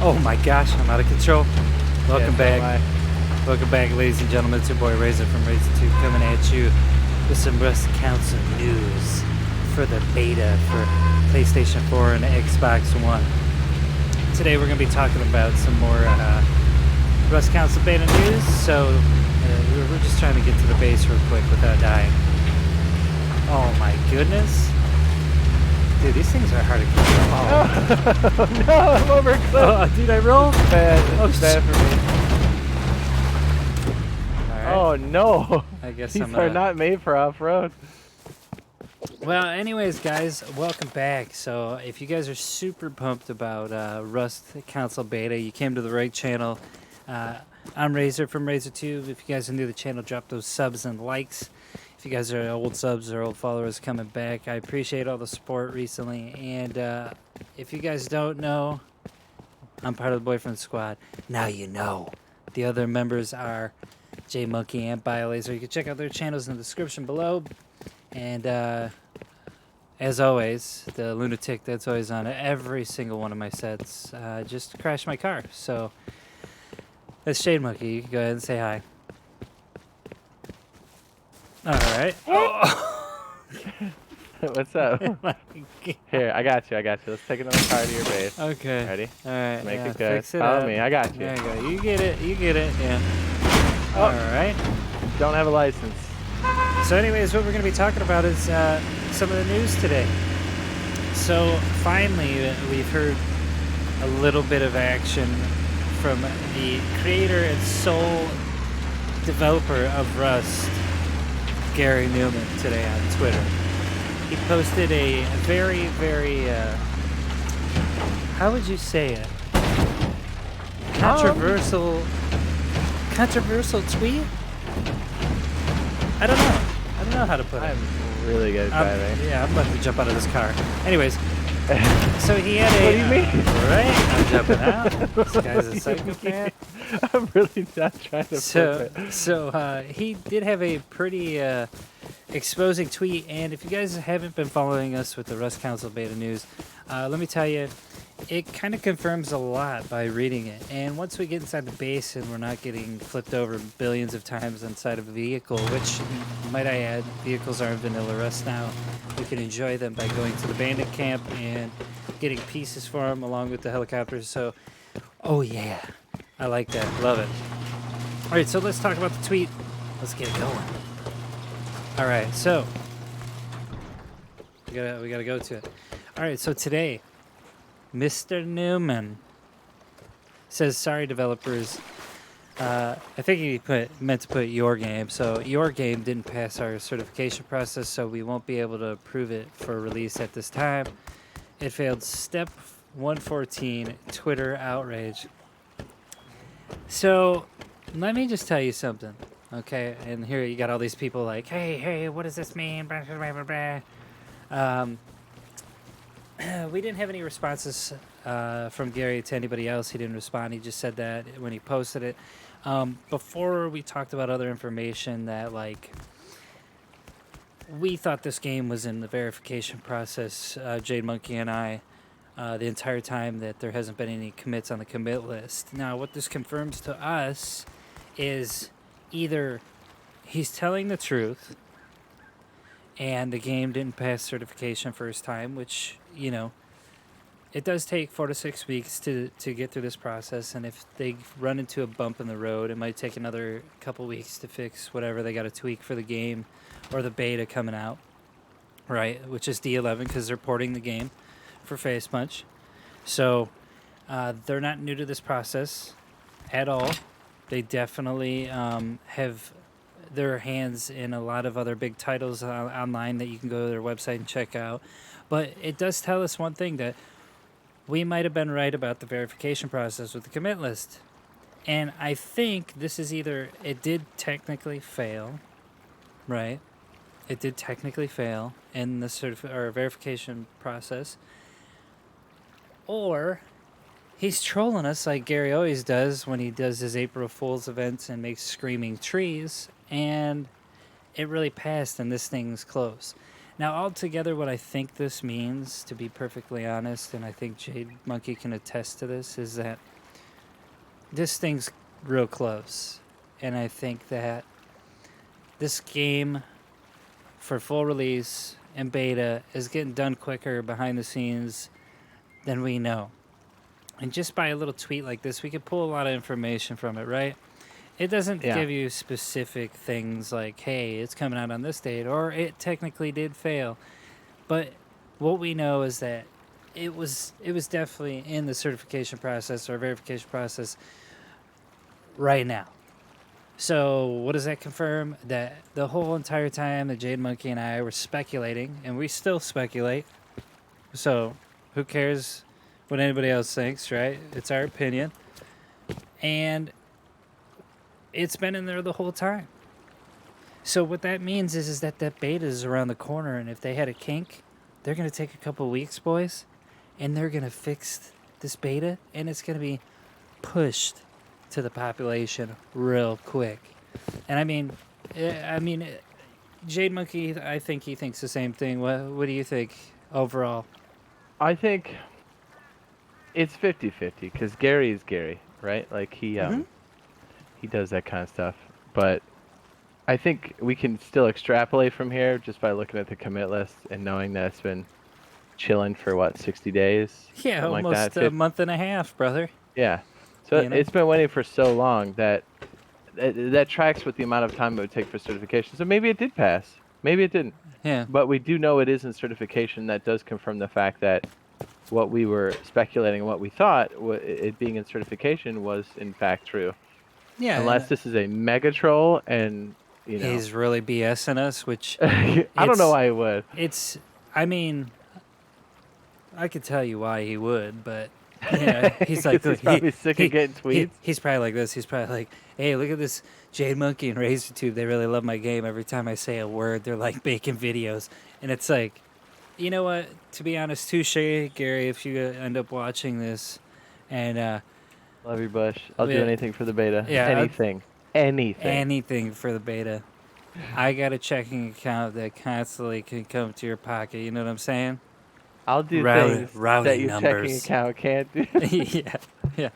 Oh my gosh, I'm out of control. Welcome Yeah, so back. am Welcome back, ladies and gentlemen. It's your boy Razor from Razor2 coming at you with some Rust Council news for the beta for PlayStation 4 and Xbox One. Today we're going to be talking about some more Rust Council beta news, so we're just trying to get to the base real quick without dying. Oh my goodness. Dude, these things are hard to control. Oh, no, I'm overcooked. Oh, dude, I rolled. It's bad. Oh, It's bad for me. All right. Oh, no. I guess These I'm are not made for off-road. Well, anyways, guys, welcome back. So, if you guys are super pumped about Rust Council Beta, you came to the right channel. I'm Razor from Razor2. If you guys are new to the channel, drop those subs and likes. If you guys are old subs or old followers coming back, I appreciate all the support recently. And if you guys don't know, I'm part of the Boyfriend Squad. Now you know. The other members are J Monkey and BioLaser. You can check out their channels in the description below. And as always, the lunatic that's always on every single one of my sets just crashed my car. So that's Shade Monkey. You can go ahead and say hi. All right. Oh. What's up? Here, I got you. Let's take another car to your base. Okay. Ready? All right. Make yeah, it good. fix it Follow up. me. I got you. There you go. You get it. Yeah. Oh. All right. Don't have a license. So anyways, what we're going to be talking about is some of the news today. So finally, we've heard a little bit of action from the creator and sole developer of Rust, Garry Newman, today on Twitter. He posted a very, very, how would you say it? Controversial tweet? I don't know how to put it. I'm really good at driving. Yeah, I'm about to jump out of this car. Anyways, so he had a... What do you mean? Right? I'm jumping out. This guy's a psychopath. I'm really not trying to flip it. So he did have a pretty exposing tweet, and if you guys haven't been following us with the Rust Council beta news, let me tell you, it kind of confirms a lot by reading it. And once we get inside the base and we're not getting flipped over billions of times inside of a vehicle, which, might I add, vehicles are in vanilla Rust now, we can enjoy them by going to the bandit camp and getting pieces for them along with the helicopters. So, oh yeah, I like that. Love it. All right, so let's talk about the tweet. Let's get it going. All right, so we gotta go to it. All right, so today, Mr. Newman says, "Sorry, developers. I think he meant to put your game. So your game didn't pass our certification process, so we won't be able to approve it for release at this time. It failed step 114, Twitter outrage." So let me just tell you something, okay? And here you got all these people like, hey, what does this mean? Blah, blah, blah, blah. We didn't have any responses from Garry to anybody else. He didn't respond. He just said that when he posted it. Before we talked about other information that, like, we thought this game was in the verification process, Jade Monkey and I, the entire time that there hasn't been any commits on the commit list. Now, what this confirms to us is either he's telling the truth and the game didn't pass certification first time, which, you know, it does take 4 to 6 weeks to get through this process, and if they run into a bump in the road, it might take another couple weeks to fix whatever they got to tweak for the game or the beta coming out, right, which is D11 because they're porting the game for Face Punch. So they're not new to this process at all. They definitely have their hands in a lot of other big titles online that you can go to their website and check out. But it does tell us one thing, that we might have been right about the verification process with the commit list. And I think this is either it did technically fail, right? It did technically fail in the verification process, or he's trolling us like Garry always does when he does his April Fool's events and makes screaming trees, and it really passed and this thing's close. Now, altogether, what I think this means, to be perfectly honest, and I think Jade Monkey can attest to this, is that this thing's real close, and I think that this game for full release and beta is getting done quicker behind the scenes than we know. And just by a little tweet like this, we could pull a lot of information from it, right? It doesn't Yeah. give you specific things like, hey, it's coming out on this date, or it technically did fail. But what we know is that it was definitely in the certification process or verification process right now. So what does that confirm? That the whole entire time that Jade Monkey and I were speculating, and we still speculate. So who cares what anybody else thinks, right? It's our opinion. And it's been in there the whole time. So what that means is that beta is around the corner, and if they had a kink, they're going to take a couple weeks, boys, and they're going to fix this beta, and it's going to be pushed to the population real quick. And I mean, Jade Monkey, I think he thinks the same thing. What do you think overall? I think it's 50-50 because Gary is Gary, right? Like he does that kind of stuff. But I think we can still extrapolate from here just by looking at the commit list and knowing that it's been chilling for what, 60 days? Yeah, Something almost like that. a month and a half, brother. Yeah. So You know? it's been waiting for so long that that tracks with the amount of time it would take for certification. So maybe it did pass. Maybe it didn't. Yeah. But we do know it is in certification. That does confirm the fact that what we were speculating and what we thought it being in certification was in fact true. Yeah. Unless this is a mega troll and, you know. He's really BSing us, which I don't know why he would. I mean, I could tell you why he would, but yeah, he's like, he's probably sick of getting tweets. He's probably like this. He's probably like, hey, look at this Jade Monkey and RazorTube. They really love my game. Every time I say a word, they're like making videos. And it's like, you know what? To be honest, touche, Gary, if you end up watching this. And love you, Bush. I'll do yeah, anything for the beta. yeah, Anything. Anything for the beta. I got a checking account that constantly can come to your pocket. You know what I'm saying? I'll do things that your checking account can't do. yeah.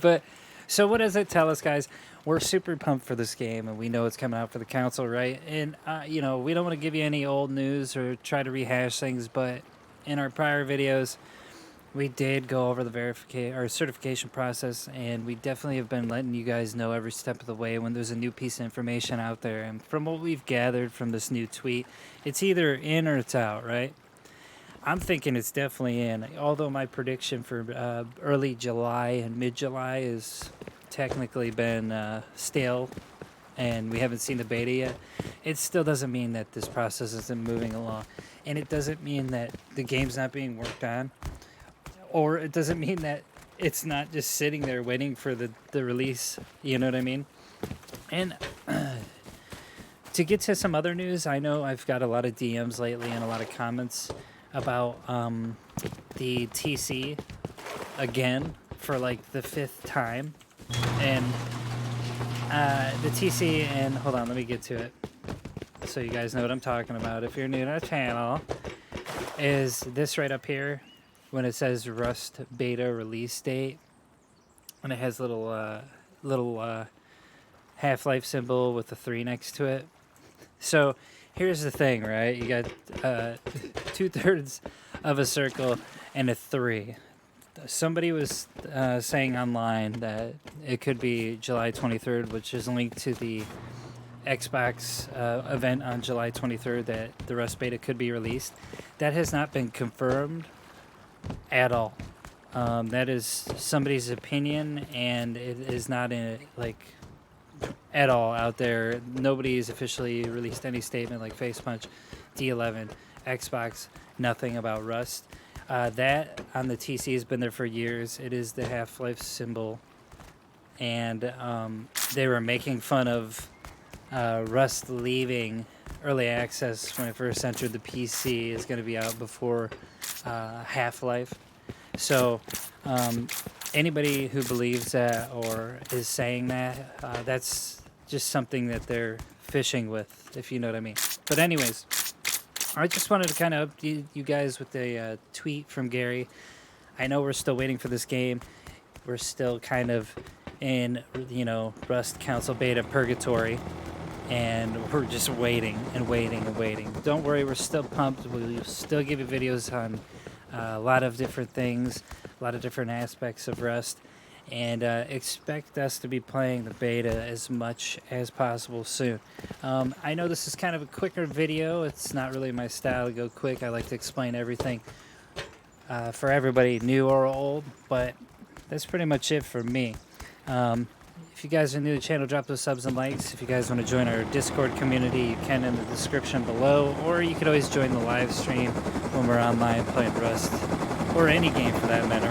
But so what does it tell us, guys? We're super pumped for this game, and we know it's coming out for the console, right? And you know, we don't want to give you any old news or try to rehash things, but in our prior videos, we did go over the verification or certification process, and we definitely have been letting you guys know every step of the way when there's a new piece of information out there. And from what we've gathered from this new tweet, it's either in or it's out, right? I'm thinking it's definitely in, although my prediction for early July and mid-July has technically been stale, and we haven't seen the beta yet. It still doesn't mean that this process isn't moving along, and it doesn't mean that the game's not being worked on, or it doesn't mean that it's not just sitting there waiting for the release, you know what I mean? And to get to some other news, I know I've got a lot of DMs lately and a lot of comments about the TC again for like the 5th time. And the TC, and hold on, let me get to it so you guys know what I'm talking about if you're new to our channel, is this right up here when it says Rust beta release date, and it has little Half-Life symbol with a 3 next to it. So here's the thing, right? You got 2/3 of a circle and a 3. Somebody was saying online that it could be July 23rd, which is linked to the Xbox event on July 23rd that the Rust beta could be released. That has not been confirmed at all. That is somebody's opinion, and it is not in like at all out there. Nobody's officially released any statement like Facepunch, D11, Xbox, nothing about Rust. That on the TC has been there for years. It is the Half-Life symbol, and they were making fun of Rust leaving early access when it first entered the PC. Is going to be out before Half-Life. So anybody who believes that or is saying that, that's just something that they're fishing with, if you know what I mean. But anyways, I just wanted to kind of update you guys with a tweet from Garry. I know we're still waiting for this game. We're still kind of in, Rust Council Beta Purgatory, and we're just waiting and waiting and waiting. Don't worry, we're still pumped. We'll still give you videos on a lot of different things, a lot of different aspects of Rust, and expect us to be playing the beta as much as possible soon. I know this is kind of a quicker video. It's not really my style to go quick. I like to explain everything for everybody, new or old, but that's pretty much it for me. If you guys are new to the channel, drop those subs and likes. If you guys want to join our Discord community, you can in the description below, or you could always join the live stream when we're online playing Rust, or any game for that matter,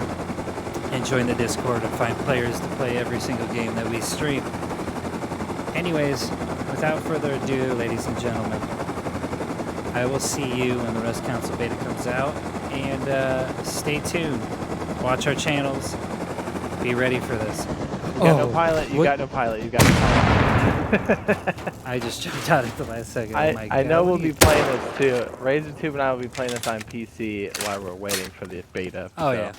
and join the Discord and find players to play every single game that we stream. Anyways, without further ado, ladies and gentlemen, I will see you when the Rust Council Beta comes out, and stay tuned. Watch our channels. Be ready for this. You got no pilot. You got no pilot. You got no pilot. I just jumped out at the last second. I know we'll be playing this too. RazorTube and I will be playing this on PC while we're waiting for the beta. Oh, yeah.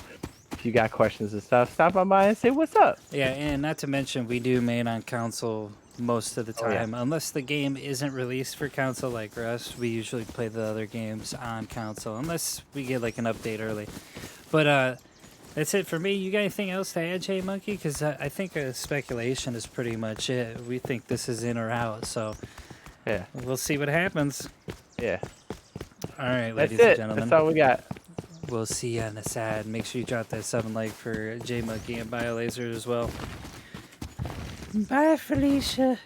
If you got questions and stuff, stop on by and say what's up. Yeah, and not to mention, we do main on console most of the time. Oh, yeah. Unless the game isn't released for console like Rust, we usually play the other games on console, unless we get like an update early. But that's it for me. You got anything else to add, J Monkey? Because I think speculation is pretty much it. We think this is in or out, so yeah, we'll see what happens. Yeah. All right, That's ladies it. and gentlemen. That's all we got. We'll see you on the side. Make sure you drop that 7 like for J Monkey and BioLaser as well. Bye, Felicia.